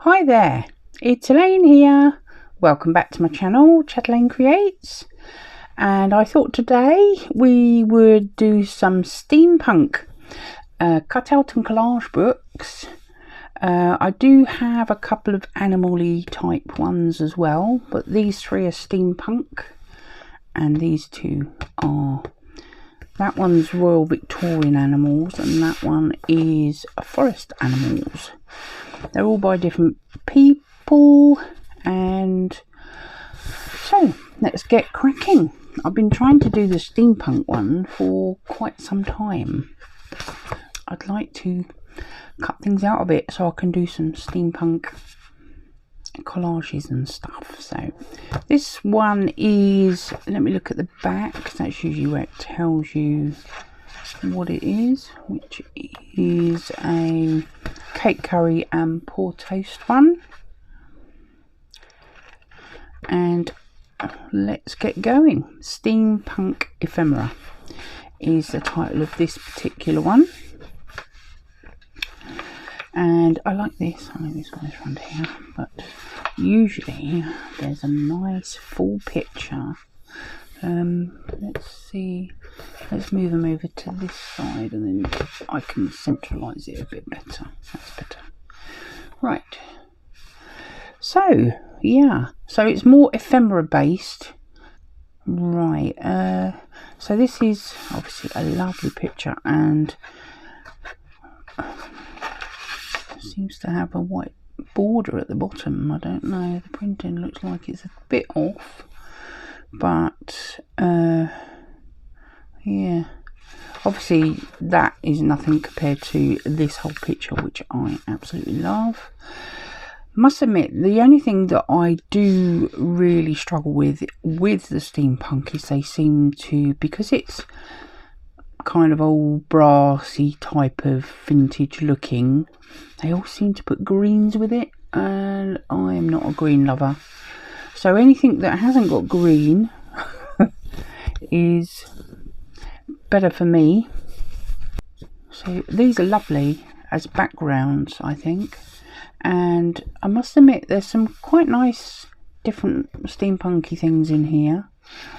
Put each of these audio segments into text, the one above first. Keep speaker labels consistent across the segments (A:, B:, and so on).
A: Hi there, it's Elaine here. Welcome back to my channel, Chattylaine Creates. And I thought today we would do some steampunk cutout and collage books. I do have a couple of animal-y type ones as well, but these three are steampunk and these two are, that one's Royal Victorian animals and that one is forest animals. They're all by different people, and so let's get cracking. I've been trying to do the steampunk one for quite some time. I'd like to cut things out a bit so I can do some steampunk collages and stuff. So this one is, let me look at the back, because that's usually where it tells you what it is, which is a cake curry and Poortoast one. And let's get going. Steampunk Ephemera is the title of this particular one, and I like this. I like this one around here, but usually there's a nice full picture. Let's see, let's move them over to this side and then I can centralise it a bit better. That's better. Right, so yeah, so it's more ephemera based. Right, so this is obviously a lovely picture and seems to have a white border at the bottom. I don't know, the printing looks like it's a bit off, but yeah, obviously that is nothing compared to this whole picture, which I absolutely love. Must admit, the only thing that I do really struggle with the steampunk is they seem to, because it's kind of old brassy type of vintage looking, they all seem to put greens with it, and I am not a green lover. So anything that hasn't got green is better for me. So these are lovely as backgrounds, I think. And I must admit, there's some quite nice different steampunky things in here.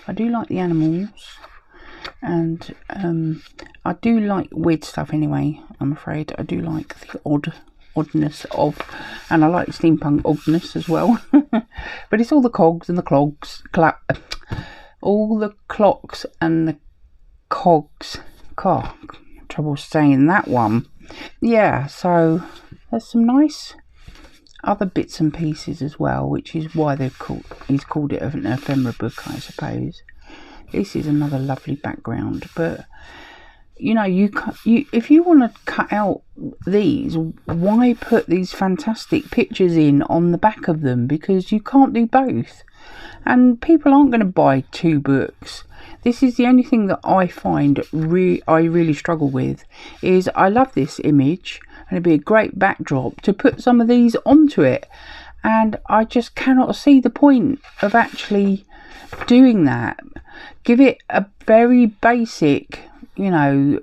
A: I do like the animals, and I do like weird stuff anyway. I'm afraid I do like the oddness of, and I like steampunk oddness as well. But it's all the cogs and the clogs, all the clocks and the cogs. God, trouble saying that one. Yeah, so there's some nice other bits and pieces as well, which is why he's called it an ephemera book, I suppose. This is another lovely background, but you know, if you want to cut out these, why put these fantastic pictures in on the back of them? Because you can't do both, and people aren't going to buy two books. This is the only thing that I find I really struggle with, is I love this image and it'd be a great backdrop to put some of these onto it, and I just cannot see the point of actually doing that. Give it a very basic, you know,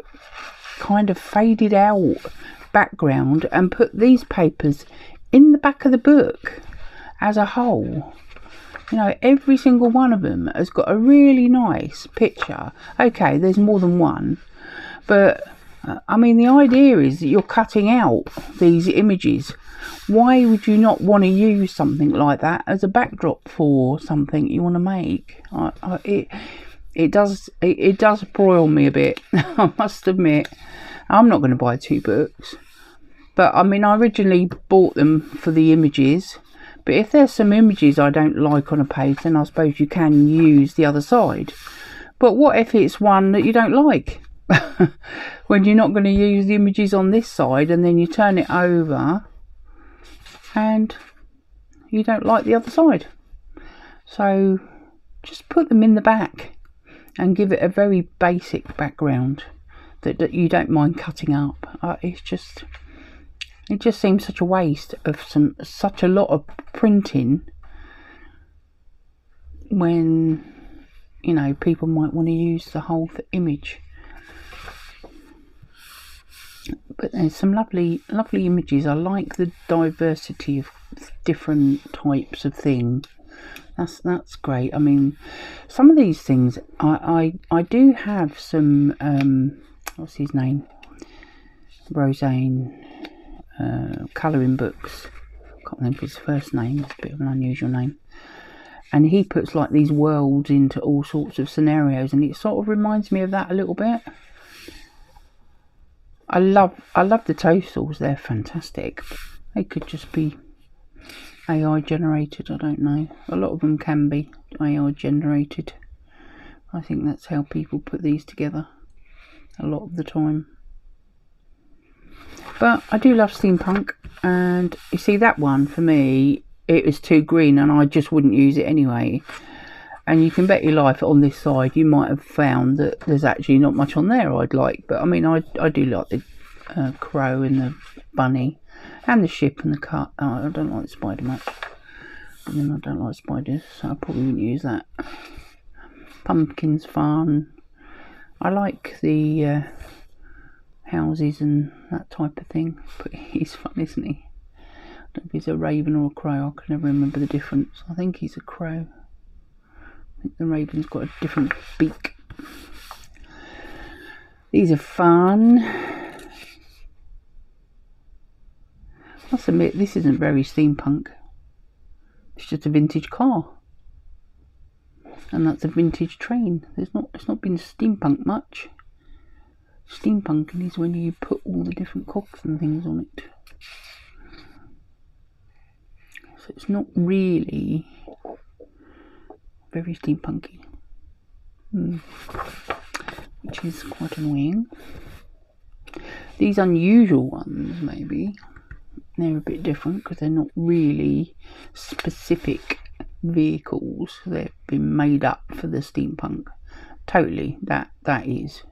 A: kind of faded out background and put these papers in the back of the book as a whole. You know, every single one of them has got a really nice picture. Okay, there's more than one, but I mean, the idea is that you're cutting out these images. Why would you not want to use something like that as a backdrop for something you want to make? It does broil me a bit. I must admit, I'm not going to buy two books, but I mean, I originally bought them for the images. But if there's some images I don't like on a page, then I suppose you can use the other side. But what if it's one that you don't like? When you're not going to use the images on this side, and then you turn it over and you don't like the other side. So just put them in the back and give it a very basic background that you don't mind cutting up. It just seems such a waste of such a lot of printing, when, you know, people might want to use the whole image. But there's some lovely images. I like the diversity of of different types of thing. That's great. I mean, some of these things, I do have some, what's his name? Roseanne, colouring books. I can't think of his first name. It's a bit of an unusual name. And he puts like these worlds into all sorts of scenarios, and it sort of reminds me of that a little bit. I love the toastals. They're fantastic. They could just be AI generated. I don't know. A lot of them can be AI generated. I think that's how people put these together a lot of the time. But I do love steampunk, and you see that one for me, it was too green and I just wouldn't use it anyway. And you can bet your life on this side you might have found that there's actually not much on there I'd like. But I mean, I do like the crow and the bunny and the ship and the cat. Oh, I don't like the spider much. I mean, I don't like spiders, so I probably wouldn't use that. Pumpkin's fun. I like the houses and that type of thing, but he's fun, isn't he? I don't know if he's a raven or a crow. I can never remember the difference. I think he's a crow. I think the raven's got a different beak. These are fun. I must admit, this isn't very steampunk. It's just a vintage car. And that's a vintage train. It's not been steampunk much. Steampunking is when you put all the different cogs and things on it. So it's not really very steampunky. Which is quite annoying. These unusual ones, maybe, they're a bit different because they're not really specific vehicles. They've been made up for the steampunk. Totally, that is.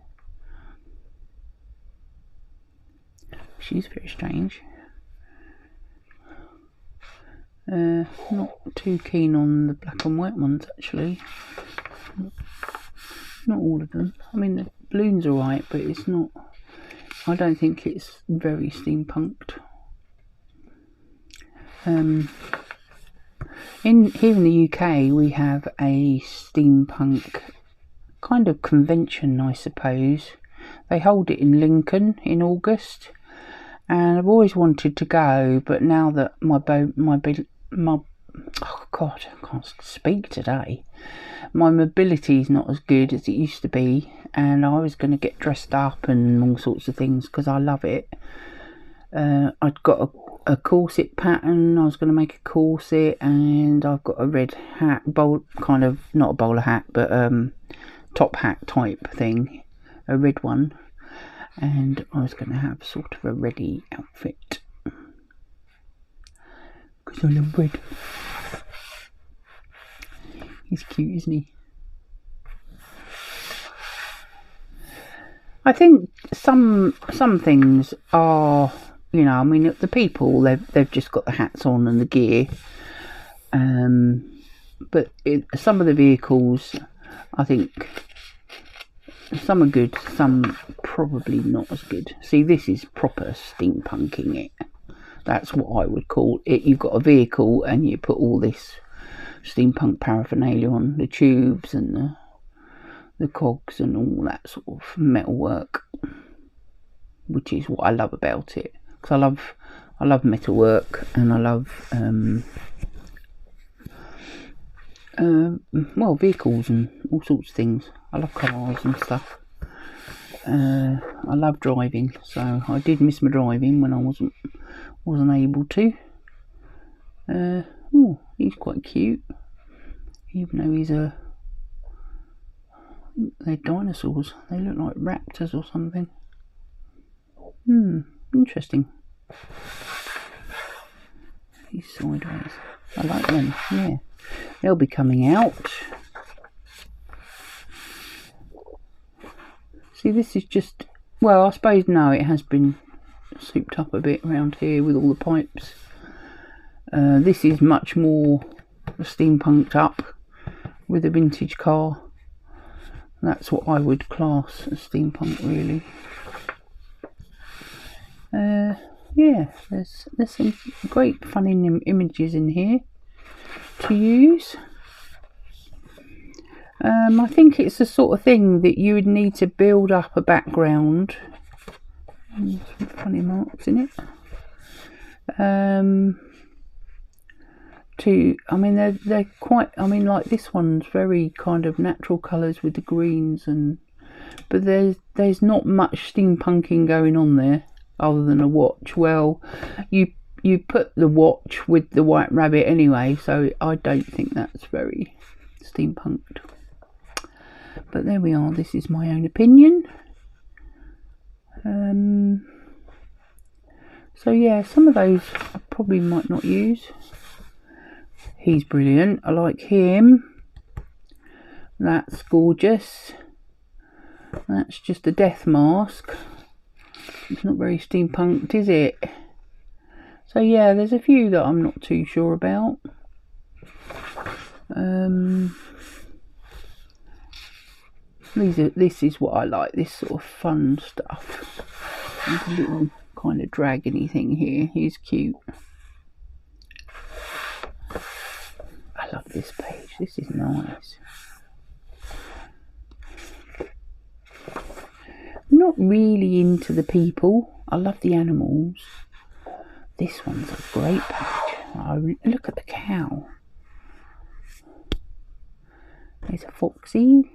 A: She's very strange. Not too keen on the black and white ones, actually. Not all of them. I mean, the balloon's alright, but it's not. I don't think it's very steampunked. Here in the UK, we have a steampunk kind of convention, I suppose. They hold it in Lincoln in August, and I've always wanted to go, but now that my oh God, I can't speak today. My mobility is not as good as it used to be, and I was going to get dressed up and all sorts of things because I love it. I'd got a corset pattern. I was going to make a corset, and I've got a red hat, kind of not a bowler hat, but top hat type thing, a red one, and I was going to have sort of a reddy outfit because I love red. He's cute, isn't he? I think some things are, you know, I mean, the people, they've just got the hats on and the gear, but some of the vehicles, I think some are good, some probably not as good. See, this is proper steampunking it. That's what I would call it. You've got a vehicle and you put all this steampunk paraphernalia on, the tubes and the cogs and all that sort of metal work, which is what I love about it. Because I love metal work, and I love well, vehicles and all sorts of things. I love cars and stuff. I love driving, so I did miss my driving when I wasn't able to. Oh, he's quite cute, even though he's they're dinosaurs. They look like raptors or something. Interesting. He's sideways. I like them. Yeah, they'll be coming out. See, this is just, well, I suppose now it has been souped up a bit around here with all the pipes. This is much more steampunked up with a vintage car. That's what I would class as steampunk, really. yeah, there's some great fun images in here to use. I think it's the sort of thing that you would need to build up a background. Some funny marks in it. I mean, they're quite, I mean, like this one's very kind of natural colours with the greens, but there's not much steampunking going on there other than a watch. Well, you put the watch with the white rabbit anyway, so I don't think that's very steampunked. But there we are, this is my own opinion. So yeah, some of those I probably might not use. He's brilliant, I like him. That's gorgeous. That's just a death mask. It's not very steampunked, is it? So yeah, there's a few that I'm not too sure about. This is what I like, this sort of fun stuff. There's a little kind of dragony thing here. He's cute. I love this page. This is nice. I'm not really into the people. I love the animals. This one's a great page. Oh, look at the cow. There's a foxy.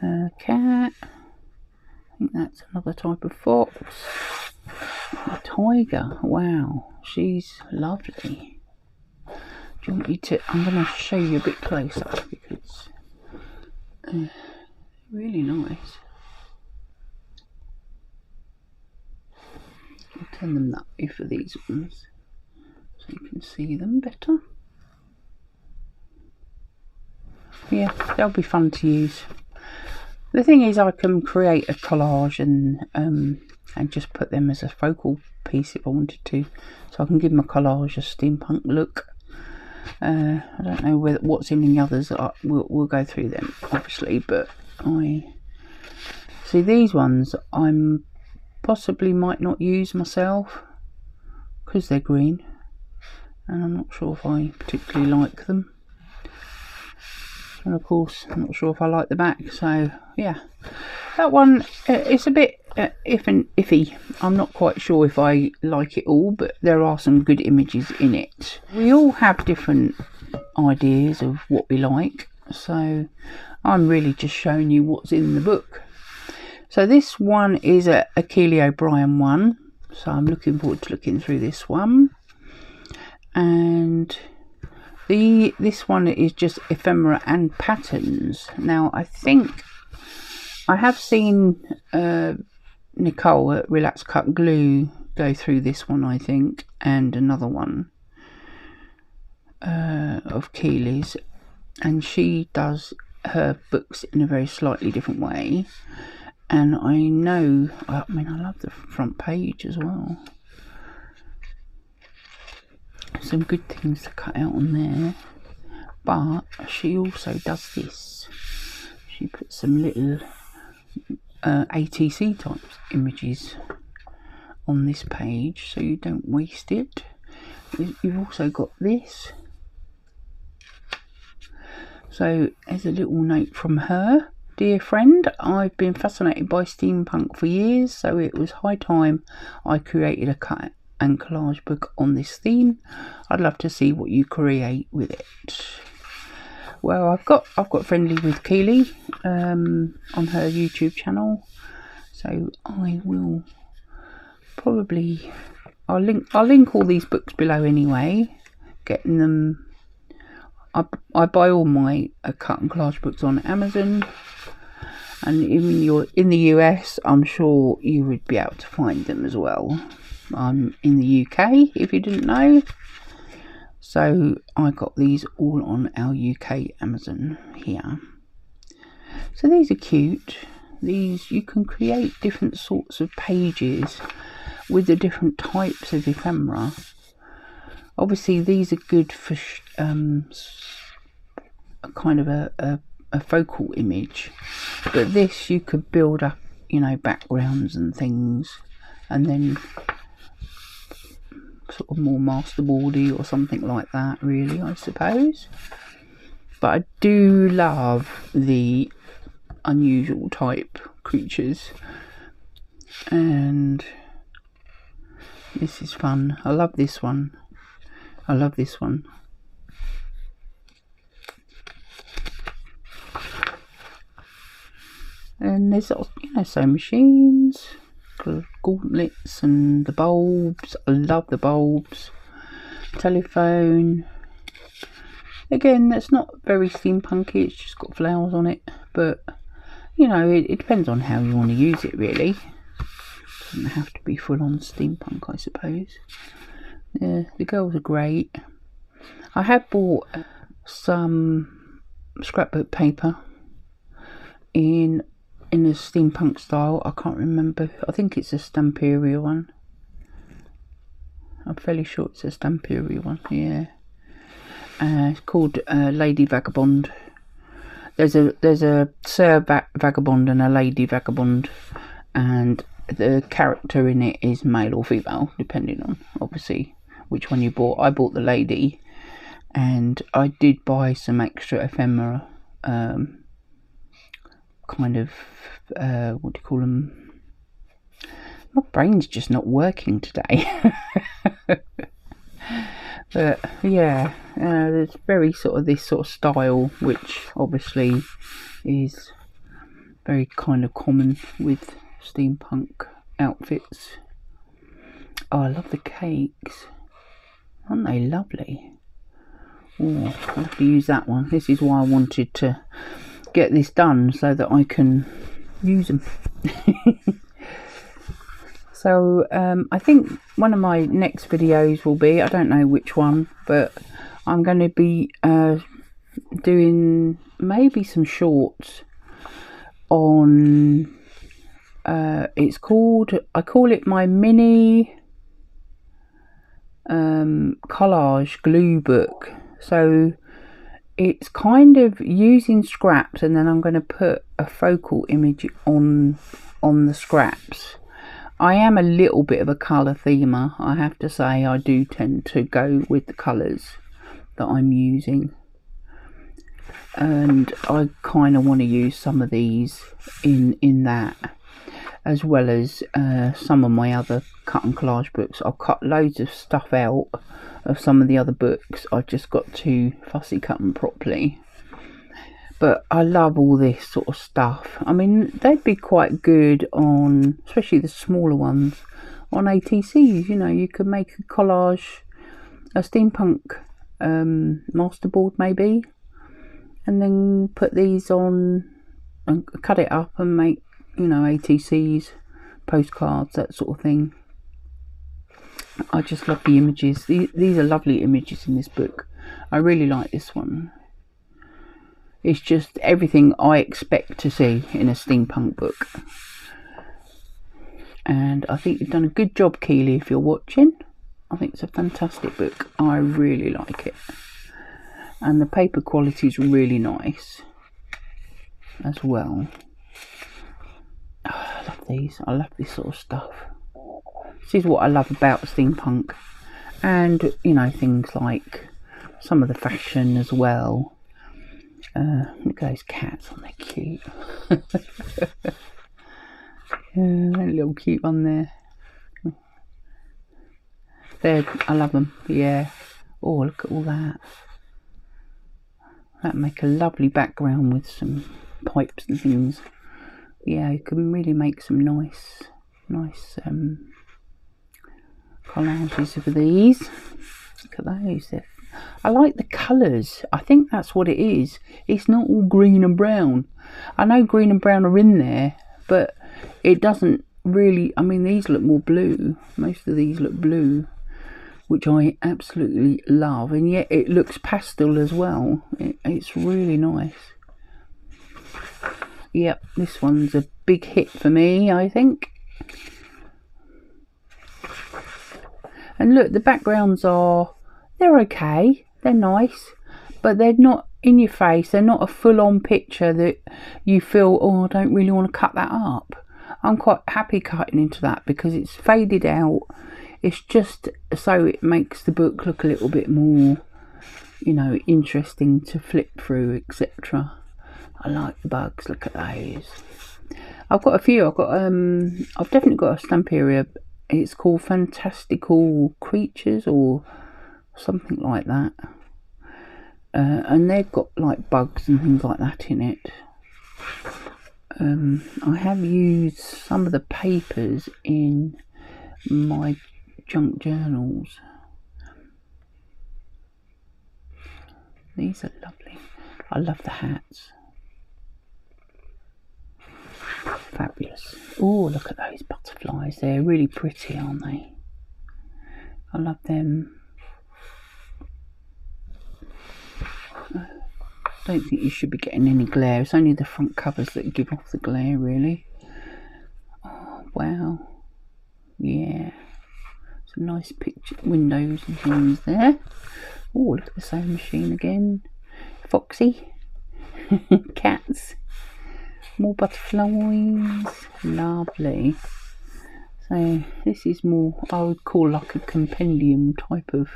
A: A cat. I think that's another type of fox. A tiger. Wow, she's lovely. Do you want me to? I'm going to show you a bit closer because really nice. I'll turn them that way for these ones so you can see them better. Yeah, they'll be fun to use. The thing is, I can create a collage and just put them as a focal piece if I wanted to. So I can give them a collage, a steampunk look. I don't know what's in the others. We'll go through them obviously, but I see these ones I'm possibly might not use myself because they're green, and I'm not sure if I particularly like them. And of course, I'm not sure if I like the back, so yeah. That one, it's a bit iffy. I'm not quite sure if I like it all, but there are some good images in it. We all have different ideas of what we like, so I'm really just showing you what's in the book. So this one is a Keely O'Brian one, so I'm looking forward to looking through this one. And this one is just ephemera and patterns. Now I think I have seen Nicole at Relax Cut Glue go through this one, I think, and another one of Keely's, and she does her books in a very slightly different way. And I know, I mean, I love the front page as well. Some good things to cut out on there, but she also does this. She puts some little ATC type images on this page so you don't waste it. You've also got this. So there's a little note from her. Dear friend, I've been fascinated by steampunk for years, so it was high time I created a cut and collage book on this theme. I'd love to see what you create with it. Well, I've got friendly with Keely on her YouTube channel, so I will probably I'll link all these books below anyway. Getting them, I buy all my cut and collage books on Amazon, and even you're in the US, I'm sure you would be able to find them as well. I'm in the UK, if you didn't know, so I got these all on our UK Amazon here. So these are cute. These, you can create different sorts of pages with the different types of ephemera. Obviously these are good for a kind of a focal image, but this you could build up, you know, backgrounds and things, and then sort of more masterboardy or something like that, really, I suppose. But I do love the unusual type creatures, and this is fun. I love this one. I love this one. And there's, you know, sewing machines, gauntlets, and the bulbs. I love the bulbs. Telephone. Again, that's not very steampunky. It's just got flowers on it. But, you know, it depends on how you want to use it, really. Doesn't have to be full on steampunk, I suppose. Yeah, the girls are great. I have bought some scrapbook paper in a steampunk style. I can't remember. I think it's a Stamperia one. I'm fairly sure it's a Stamperia one. Yeah. It's called Lady Vagabond. There's a Sir Vagabond and a Lady Vagabond, and the character in it is male or female, depending on obviously which one you bought. I bought the lady, and I did buy some extra ephemera. Kind of what do you call them? My brain's just not working today. But yeah, there's very sort of this sort of style, which obviously is very kind of common with steampunk outfits. Oh, I love the cakes. Aren't they lovely? Oh, I'll have to use that one. This is why I wanted to get this done, so that I can use them. So I think one of my next videos will be, I don't know which one, but I'm going to be doing maybe some shorts on it's called, I call it my mini collage glue book. So it's kind of using scraps, and then I'm going to put a focal image on the scraps. I am a little bit of a colour themer, I have to say. I do tend to go with the colours that I'm using, and I kind of want to use some of these in that, as well as some of my other cut and collage books. I've cut loads of stuff out of some of the other books. I've just got to fussy cut them properly. But I love all this sort of stuff. I mean, they'd be quite good on, especially the smaller ones, on ATCs. You know, you could make a collage, a steampunk masterboard maybe, and then put these on and cut it up and make, you know, ATCs, postcards, that sort of thing. I just love the images. These are lovely images in this book. I really like this one. It's just everything I expect to see in a steampunk book. And I think you've done a good job, Keely, if you're watching. I think it's a fantastic book. I really like it. And the paper quality is really nice as well. Oh, I love these. I love this sort of stuff. This is what I love about steampunk. And, you know, things like some of the fashion as well. Look at those cats, aren't they cute? That little cute one there. I love them. Yeah. Oh, look at all that. That'd make a lovely background with some pipes and things. Yeah, you can really make some nice collages of these. Look at those. I like the colours. I think that's what it is. It's not all green and brown. I know green and brown are in there, but it doesn't really. I mean, these look more blue. Most of these look blue, which I absolutely love. And yet it looks pastel as well. It's really nice. Yep, this one's a big hit for me, I think. And look, the backgrounds they're okay, they're nice, but they're not in your face. They're not a full-on picture that you feel, oh, I don't really want to cut that up. I'm quite happy cutting into that because it's faded out. It's just so it makes the book look a little bit more, you know, interesting to flip through, etc. I like the bugs. Look at those. I've got a few. I've definitely got a Steampunk. It's called Fantastical Creatures or something like that. And they've got like bugs and things like that in it. I have used some of the papers in my junk journals. These are lovely. I love the hats. Fabulous. Oh, look at those butterflies. They're really pretty, aren't they? I love them. I don't think you should be getting any glare. It's only the front covers that give off the glare, really. Oh, wow. Yeah. Some nice picture windows and things there. Oh, look at the sewing machine again. Foxy. Cats. More butterflies. Lovely. So this is more, I would call like a compendium type of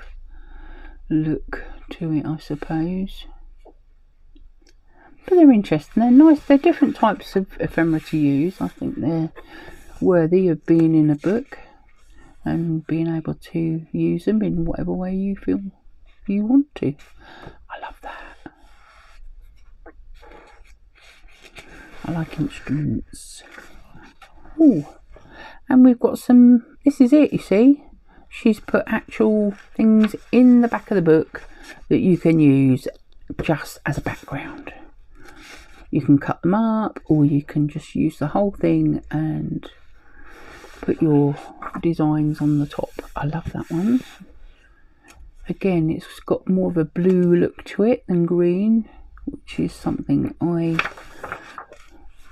A: look to it, I suppose. But they're interesting. They're nice. They're different types of ephemera to use. I think they're worthy of being in a book and being able to use them in whatever way you feel you want to. I love that. I like instruments. Oh, and we've got some, this is it, you see. She's put actual things in the back of the book that you can use just as a background. You can cut them up, or you can just use the whole thing and put your designs on the top. I love that one. Again, it's got more of a blue look to it than green, which is something I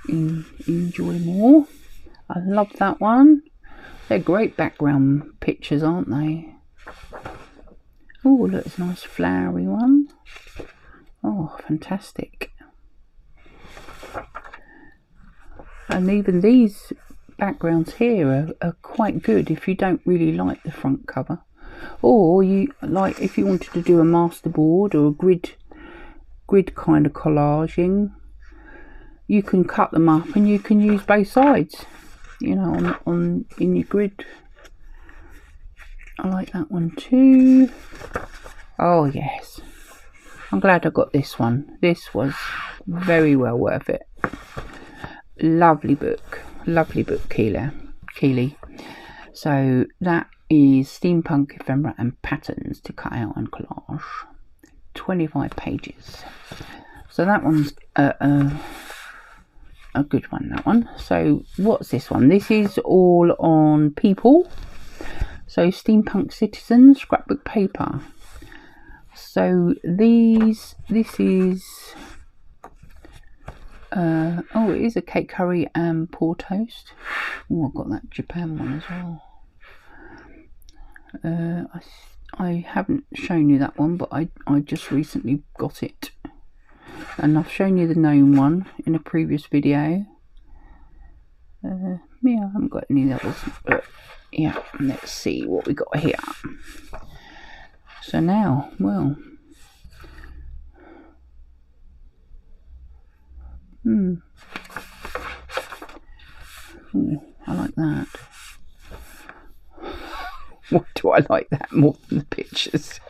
A: enjoy more. I love that one. They're great background pictures, aren't they? Oh, look, it's a nice flowery one. Oh, fantastic. And even these backgrounds here are quite good if you don't really like the front cover. Or you like, if you wanted to do a masterboard or a grid kind of collaging, you can cut them up and you can use both sides, you know, on in your grid. I like that one too. Oh yes, I'm glad I got this one. This was very well worth it. Lovely book, Keely. So that is Steampunk Ephemera and Patterns to Cut Out and Collage. 25 pages. So that one's a good one, that one. So what's this one? This is all on people. So Steampunk Citizens, scrapbook paper. So this is oh, it is a cake curry and Poortoast. Oh, I've got that Japan one as well. I haven't shown you that one, but I just recently got it, and I've shown you the gnome one in a previous video. Yeah, I haven't got any others, but yeah, let's see what we got here. So now, well, ooh, I like that. Why do I like that more than the pictures?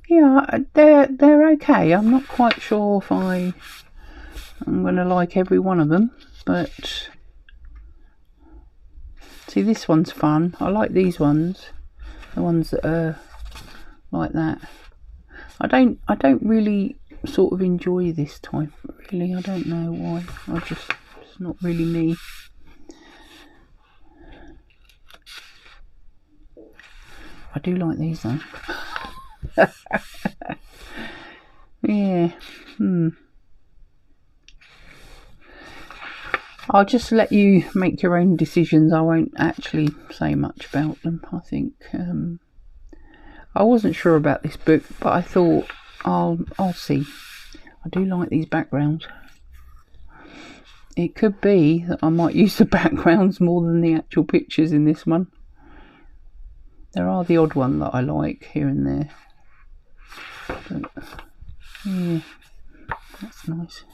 A: Yeah, they're okay. I'm not quite sure if I'm going to like every one of them, but see, this one's fun. I like these ones, the ones that are like that. I don't really sort of enjoy this type, really. I don't know why. It's not really me. I do like these though. Yeah. I'll just let you make your own decisions. I won't actually say much about them. I think I wasn't sure about this book, but I thought I'll see. I do like these backgrounds. it could be that I might use the backgrounds more than the actual pictures in this one. There are the odd one that I like here and there. But, yeah, that's nice.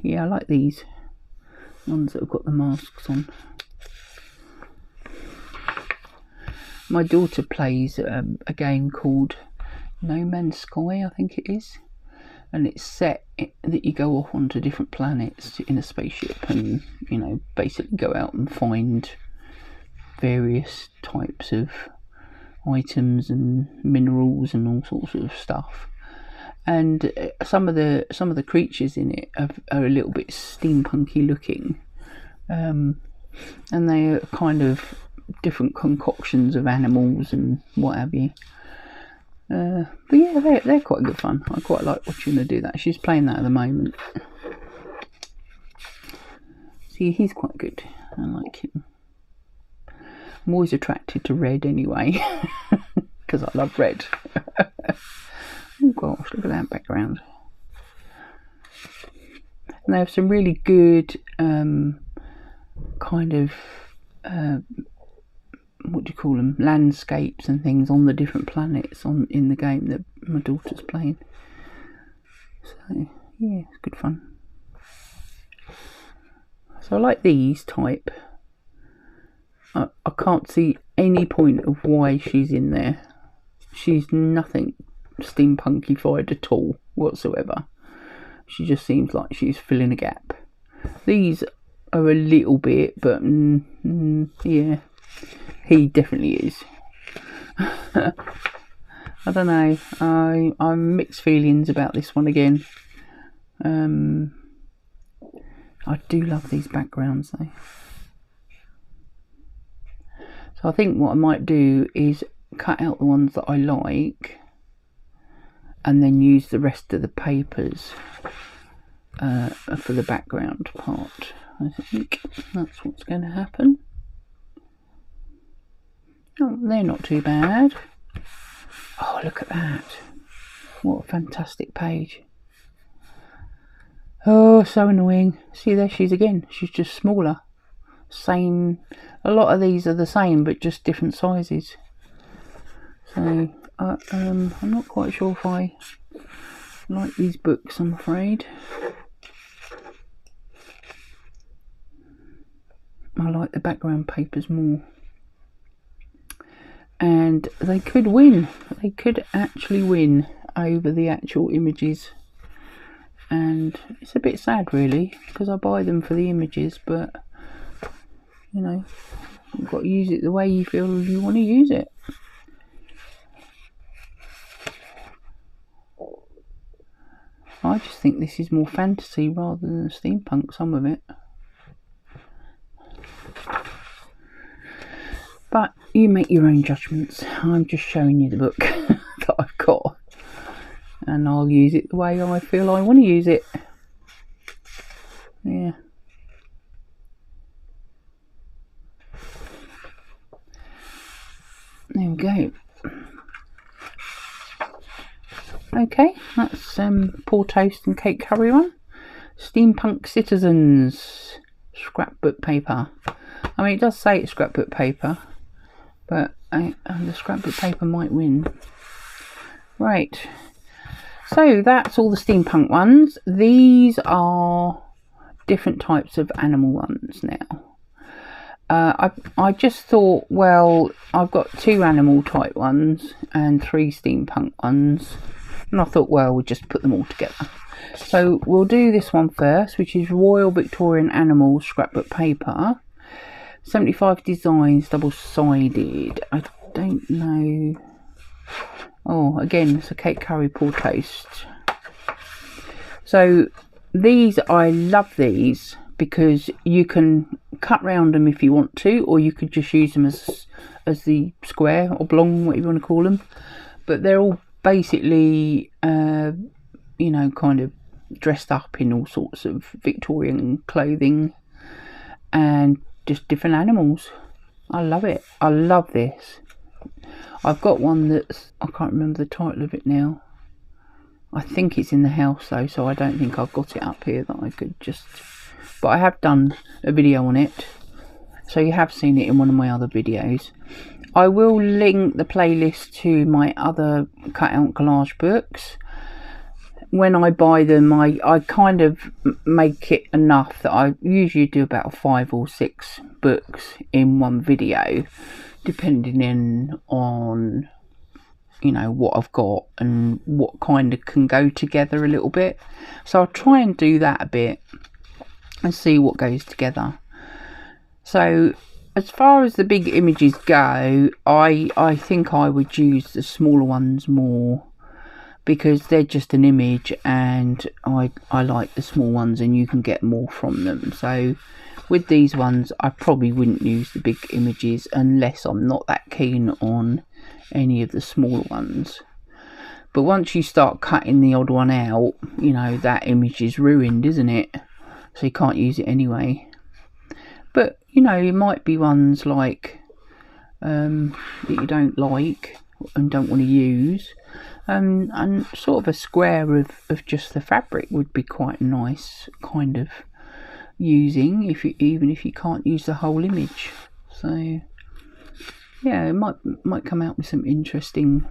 A: Yeah, I like these ones that have got the masks on. My daughter plays a game called No Man's Sky, I think it is. And it's set that you go off onto different planets in a spaceship and, you know, basically go out and find various types of items and minerals and all sorts of stuff. And some of the creatures in it are a little bit steampunky looking, and they are kind of different concoctions of animals and what have you. But yeah, they're quite good fun. I quite like watching her do that. She's playing that at the moment. See, he's quite good. I like him. I'm always attracted to red anyway, because I love red. Oh gosh, look at that background. And they have some really good kind of what do you call them, landscapes and things on the different planets in the game that my daughter's playing. So yeah, it's good fun. So I like these type. I can't see any point of why she's in there. She's nothing steampunkified at all whatsoever. She just seems like she's filling a gap. These are a little bit, but yeah, he definitely is. I don't know. I'm mixed feelings about this one again. I do love these backgrounds though. So I think what I might do is cut out the ones that I like and then use the rest of the papers for the background part. I think that's what's going to happen. Oh, they're not too bad. Oh, look at that. What a fantastic page. Oh, so annoying. See, there she is again. She's just smaller. Same. A lot of these are the same, but just different sizes. So, I'm not quite sure if I like these books, I'm afraid. I like the background papers more. And they could win. They could actually win over the actual images. And it's a bit sad, really, because I buy them for the images, but, you know, you've got to use it the way you feel you want to use it. I just think this is more fantasy rather than steampunk, some of it. But you make your own judgments. I'm just showing you the book that I've got. And I'll use it the way I feel I want to use it. Yeah. There we go. Okay, that's Poortoast and cake curry one. Steampunk Citizens scrapbook paper. I mean, it does say it's scrapbook paper, but the scrapbook paper might win. Right. So that's all the steampunk ones. These are different types of animal ones now. I just thought, well, I've got 2 animal type ones and 3 steampunk ones. And I thought, well, we'll just put them all together. So we'll do this one first, which is Royal Victorian Animals scrapbook paper. 75 designs, double-sided. I don't know. Oh, again, it's a cake curry Poortoast. So these, I love these because you can cut round them if you want to, or you could just use them as the square, oblong, whatever you want to call them. But they're all basically, you know, kind of dressed up in all sorts of Victorian clothing and just different animals. I love it. I love this. I've got one that's, I can't remember the title of it now. I think it's in the house though, so I don't think I've got it up here that I could just... But I have done a video on it, so you have seen it in one of my other videos. I will link the playlist to my other cut out collage books. When I buy them, I kind of make it enough that I usually do about 5 or 6 books in one video, depending on, you know, what I've got and what kind of can go together a little bit. So I'll try and do that a bit and see what goes together. So as far as the big images go, I think I would use the smaller ones more, because they're just an image, and I like the small ones and you can get more from them. So with these ones, I probably wouldn't use the big images unless I'm not that keen on any of the smaller ones. But once you start cutting the odd one out, you know, that image is ruined, isn't it? So you can't use it anyway. But, you know, it might be ones like that you don't like and don't want to use. And sort of a square of just the fabric would be quite nice kind of using, even if you can't use the whole image. So yeah, it might come out with some interesting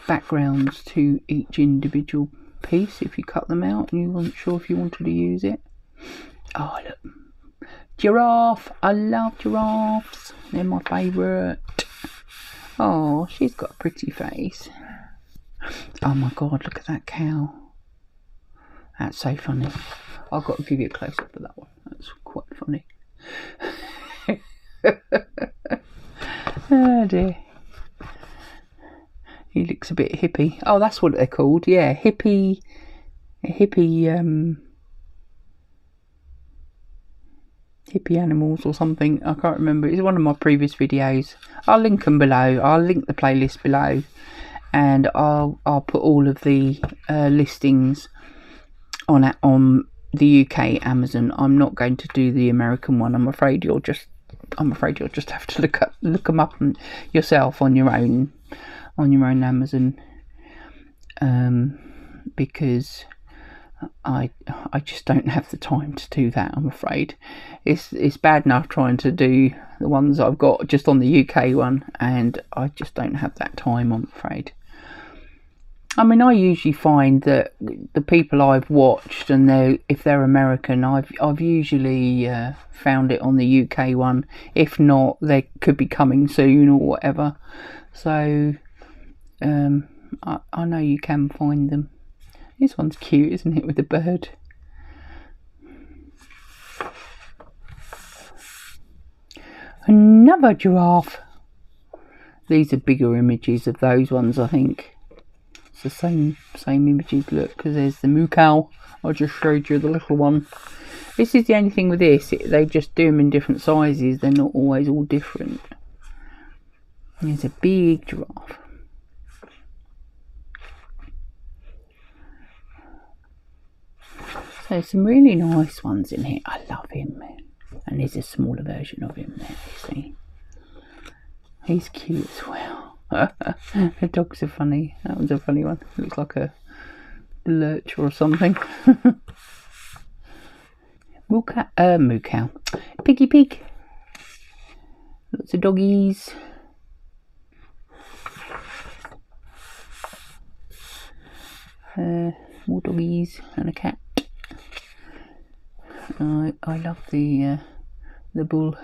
A: backgrounds to each individual piece if you cut them out and you weren't sure if you wanted to use it. Oh look, giraffe! I love giraffes, they're my favourite. Oh, she's got a pretty face. Oh my god, look at that cow. That's so funny. I've got to give you a close up of that one. That's quite funny. Oh dear. He looks a bit hippie. Oh, that's what they're called. Yeah, hippie animals or something. I can't remember. It's one of my previous videos. I'll link them below. I'll link the playlist below, and I'll put all of the listings on the UK Amazon. I'm not going to do the American one. I'm afraid you'll just have to look them up yourself on your own Amazon, because I just don't have the time to do that, I'm afraid. It's bad enough trying to do the ones I've got just on the UK one, and I just don't have that time, I'm afraid. I mean, I usually find that the people I've watched, and if they're American, I've usually found it on the UK one. If not, they could be coming soon or whatever. So I know you can find them. This one's cute, isn't it, with the bird? Another giraffe. These are bigger images of those ones, I think. It's the same images, look, because there's the moo cow. I just showed you the little one. This is the only thing with this, they just do them in different sizes. They're not always all different. There's a big giraffe. So some really nice ones in here. I love him. And there's a smaller version of him there, you see. He's cute as well. The dogs are funny. That was a funny one. Looks like a lurcher or something. Moo cow. Piggy pig. Lots of doggies. More doggies and a cat. I love the bull.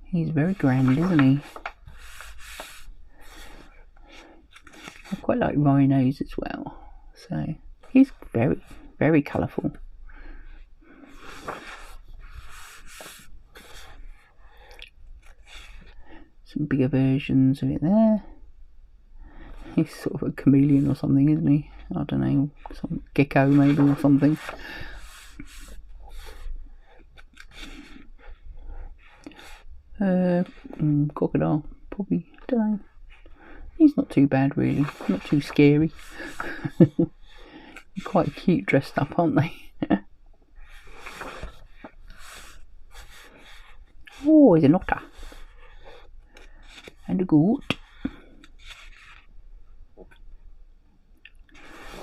A: He's very grand, isn't he? I quite like rhinos as well. So he's very, very colourful. Some bigger versions of it there. He's sort of a chameleon or something, isn't he? I don't know, some gecko maybe or something. Crocodile, probably, don't know. He's not too bad really, not too scary. Quite cute dressed up, aren't they? Oh, he's an otter. and a goat.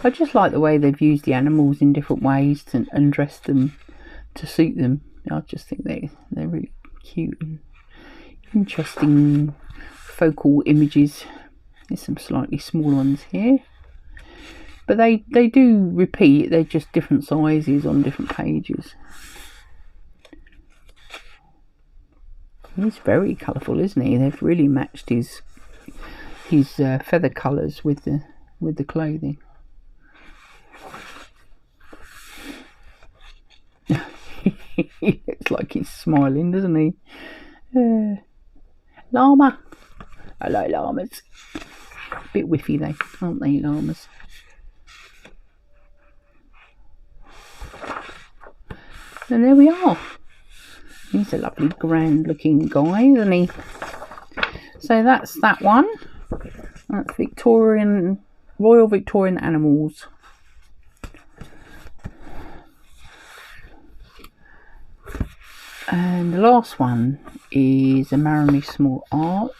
A: I just like the way they've used the animals in different ways and dressed them to suit them. I just think they're really cute and interesting focal images. There's some slightly small ones here, but they do repeat. They're just different sizes on different pages. He's very colourful, isn't he? They've really matched his feather colours with the clothing. He looks like he's smiling, doesn't he? Llama. I like llamas. A bit whiffy they, aren't they, llamas? And there we are. He's a lovely grand looking guy, isn't he? So that's that one. That's Victorian, Royal Victorian Animals. And the last one is a Maremi Small Arts,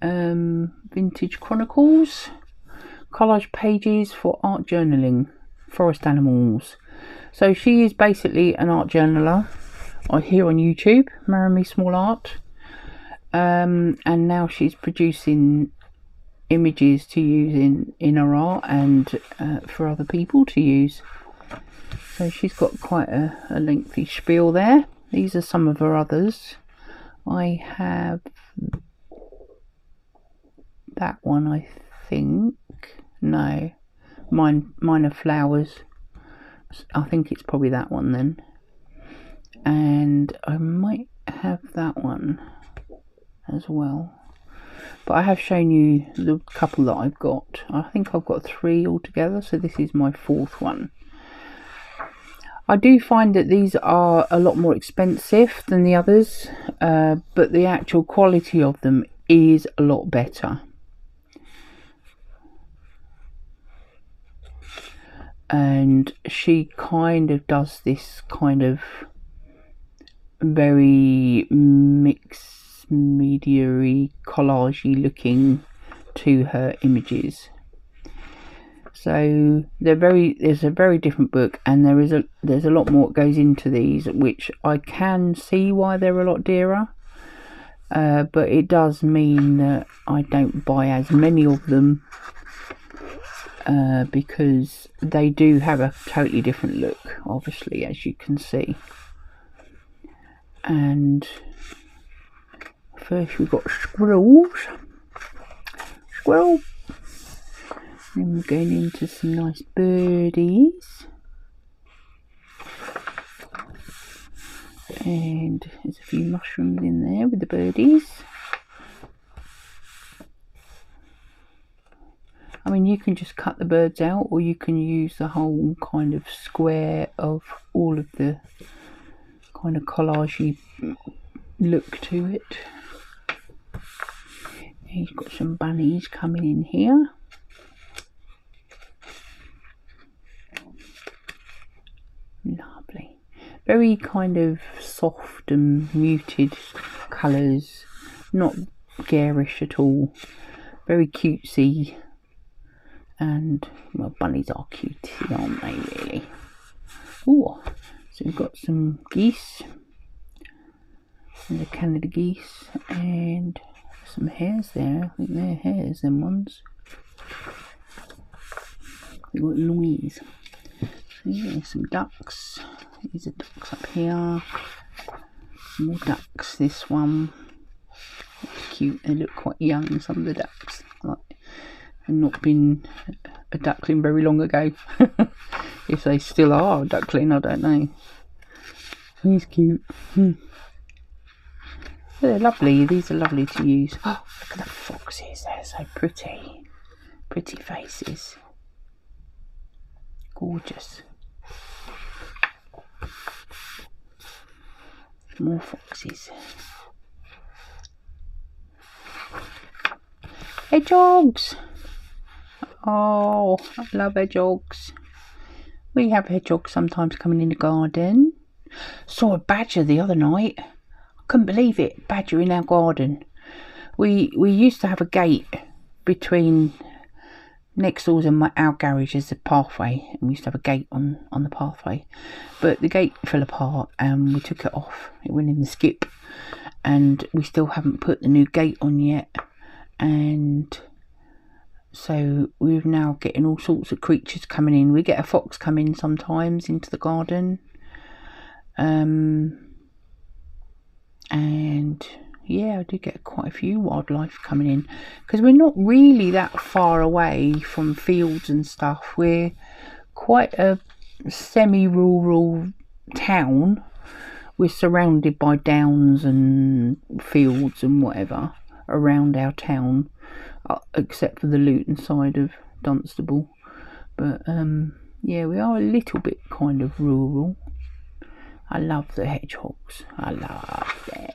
A: Vintage Chronicles, collage pages for art journaling, forest animals. So she is basically an art journaler here on YouTube, Maremi Small Art, and now she's producing images to use in her art and for other people to use. So she's got quite a lengthy spiel there. These are some of her others. I have that one, I think. No, mine are flowers. I think it's probably that one then. And I might have that one as well. But I have shown you the couple that I've got. I think I've got 3 altogether, so this is my 4th one. I do find that these are a lot more expensive than the others, but the actual quality of them is a lot better. And she kind of does this kind of very mixed media-y, collage-y looking to her images. So there's a very different book, and there's a lot more that goes into these, which I can see why they're a lot dearer. But it does mean that I don't buy as many of them, because they do have a totally different look, obviously, as you can see. And first we've got squirrels. Squirrel. Then we're going into some nice birdies. And there's a few mushrooms in there with the birdies. I mean, you can just cut the birds out, or you can use the whole kind of square of all of the kind of collage-y look to it. He's got some bunnies coming in here. Lovely. Very kind of soft and muted colours, not garish at all. Very cutesy. And, well, bunnies are cutesy, aren't they, really? Oh, so we've got some geese. And the Canada geese. And some hares there. I think they're hares, them ones. They've got Louise. So yeah, some ducks. These are ducks up here. More ducks. This one. That's cute. They look quite young, some of the ducks. Like, they've not been a duckling very long ago. If they still are a duckling, I don't know. He's cute. They're lovely. These are lovely to use. Oh, look at the foxes. They're so pretty. Pretty faces. Gorgeous. More foxes. Hedgehogs. Oh, I love hedgehogs. We have hedgehogs sometimes coming in the garden. Saw a badger the other night. I couldn't believe it. Badger in our garden. We used to have a gate between next doors and our garage is a pathway, and we used to have a gate on the pathway, but the gate fell apart and we took it off. It went in the skip, and we still haven't put the new gate on yet, and so we're now getting all sorts of creatures coming in. We get a fox come in sometimes into the garden, and yeah, I do get quite a few wildlife coming in, because we're not really that far away from fields and stuff. We're quite a semi-rural town. We're surrounded by downs and fields and whatever around our town, except for the Luton side of Dunstable. But yeah, we are a little bit kind of rural. I love the hedgehogs. I love them.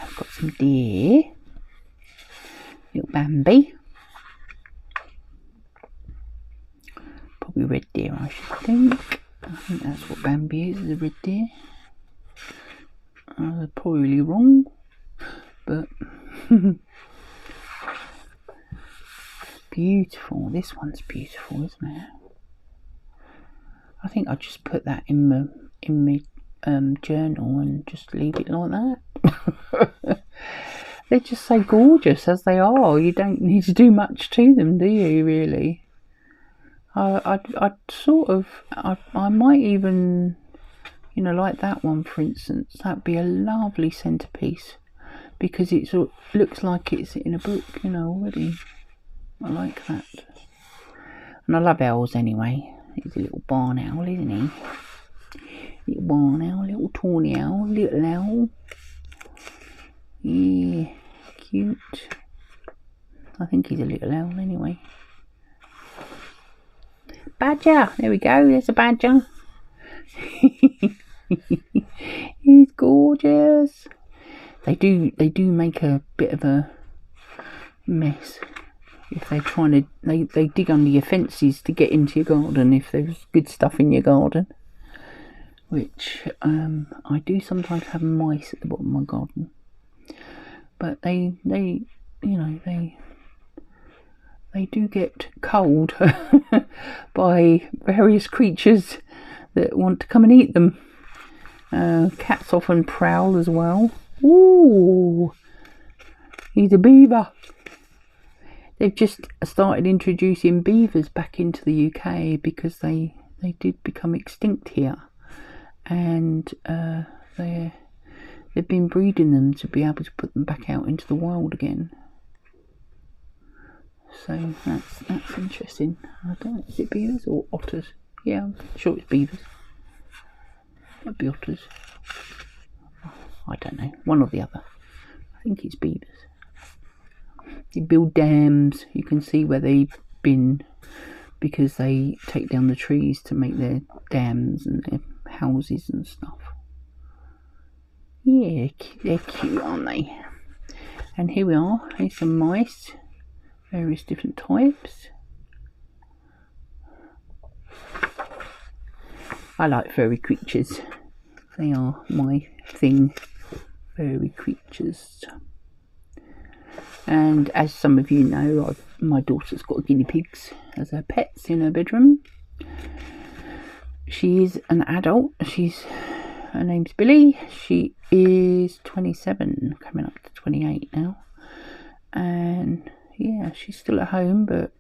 A: I've got some deer. Little Bambi. Probably red deer, I should think. I think that's what Bambi is a red deer. Probably wrong, but beautiful. This one's beautiful, isn't it? I think I'll just put that in my journal and just leave it like that. They're just so gorgeous as they are. You don't need to do much to them, do you, really? I might even, you know, like that one, for instance. That'd be a lovely centerpiece, because it looks like it's in a book, you know, already. I like that. And I love owls anyway. He's a little barn owl, isn't he? Little barn owl, little tawny owl, little owl. Yeah, cute. I think he's a little owl anyway. Badger! There we go, there's a badger. He's gorgeous. They do make a bit of a mess if they're trying to, they dig under your fences to get into your garden if there's good stuff in your garden, which I do sometimes have mice at the bottom of my garden, but they you know, they do get culled by various creatures that want to come and eat them. Cats often prowl as well. Ooh, he's a beaver. They've just started introducing beavers back into the UK because they did become extinct here, and they've been breeding them to be able to put them back out into the wild again. So that's interesting. I don't know, is it beavers or otters? Yeah, I'm sure it's beavers. Might be otters. I don't know, one or the other. I think it's beavers. They build dams. You can see where they've been, because they take down the trees to make their dams and their houses and stuff. Yeah, they're cute, aren't they? And here we are. Here's some mice, various different types. I like furry creatures. They are my thing. Furry creatures. And as some of you know, my daughter's got guinea pigs as her pets in her bedroom. She's an adult. Her name's Billy. She is 27, coming up to 28 now. And yeah, she's still at home, but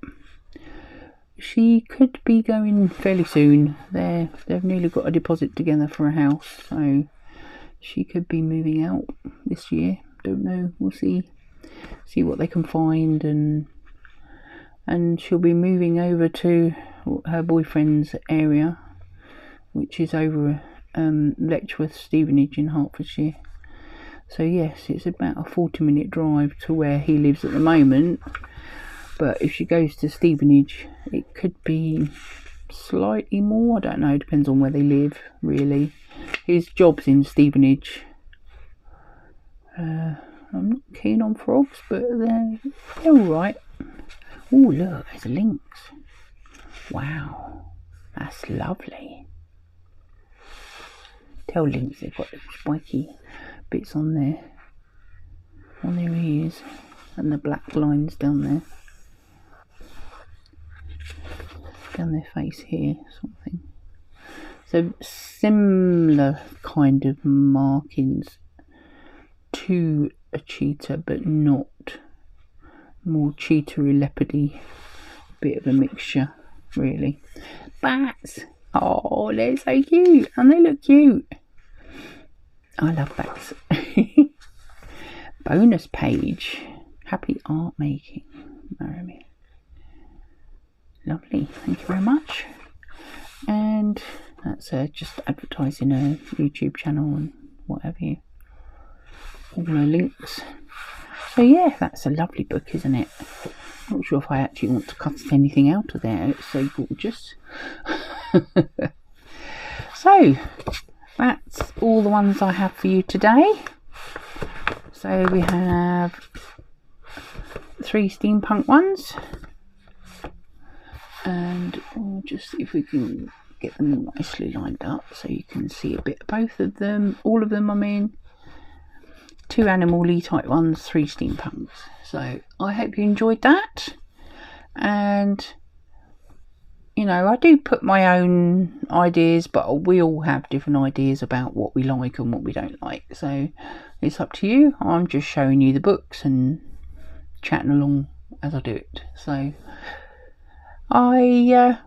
A: she could be going fairly soon. They've nearly got a deposit together for a house, so she could be moving out this year. Don't know. We'll see what they can find, and she'll be moving over to her boyfriend's area, which is over Letchworth Stevenage in Hertfordshire. So yes, it's about a 40-minute drive to where he lives at the moment, but if she goes to Stevenage it could be slightly more. I don't know, depends on where they live really. His job's in Stevenage. I'm not keen on frogs, but they're alright. Oh look, there's a lynx. Wow, that's lovely. Tell lynx they've got little spiky bits on there. Well, there he is, and the black lines down there, down their face here, something. So similar kind of markings to a cheetah, but not more cheetah-y, leopardy, bit of a mixture, really. Bats! Oh, they're so cute, and they look cute. I love bats. Bonus page. Happy art making, Maremi. Lovely, thank you very much. And that's just advertising a YouTube channel and whatever you. All the links. So yeah, that's a lovely book, isn't it? Not sure if I actually want to cut anything out of there. It's so gorgeous. So that's all the ones I have for you today. So we have 3 steampunk ones, and we'll just see if we can get them nicely lined up so you can see a bit of both of them, all of them. I mean, 2 animal-y type ones, 3 steampunks. So I hope you enjoyed that, and you know, I do put my own ideas, but we all have different ideas about what we like and what we don't like, so it's up to you. I'm just showing you the books and chatting along as I do it. So I'll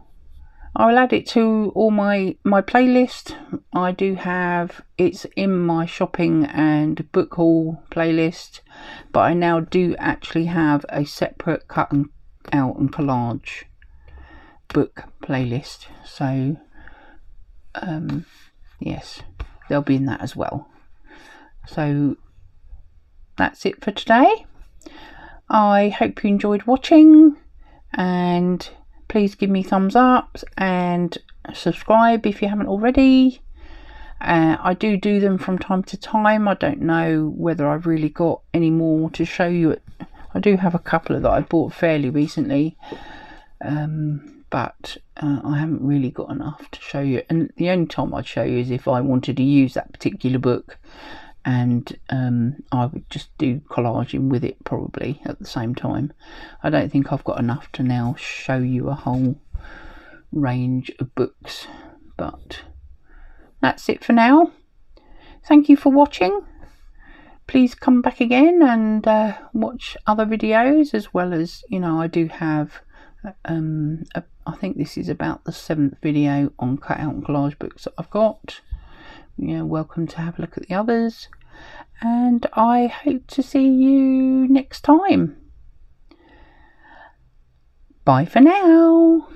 A: add it to all my playlist. I do have, it's in my shopping and book haul playlist, but I now do actually have a separate cut and out and collage book playlist. So yes, they'll be in that as well. So that's it for today. I hope you enjoyed watching, and please give me thumbs up and subscribe if you haven't already. I do them from time to time. I don't know whether I've really got any more to show you. I do have a couple that I bought fairly recently, but I haven't really got enough to show you. And the only time I'd show you is if I wanted to use that particular book, and I would just do collaging with it probably at the same time. I don't think I've got enough to now show you a whole range of books, but that's it for now. Thank you for watching. Please come back again and watch other videos, as well as, you know, I do have I think this is about the 7th video on cut out and collage books that I've got. You're welcome to have a look at the others, and I hope to see you next time. Bye for now.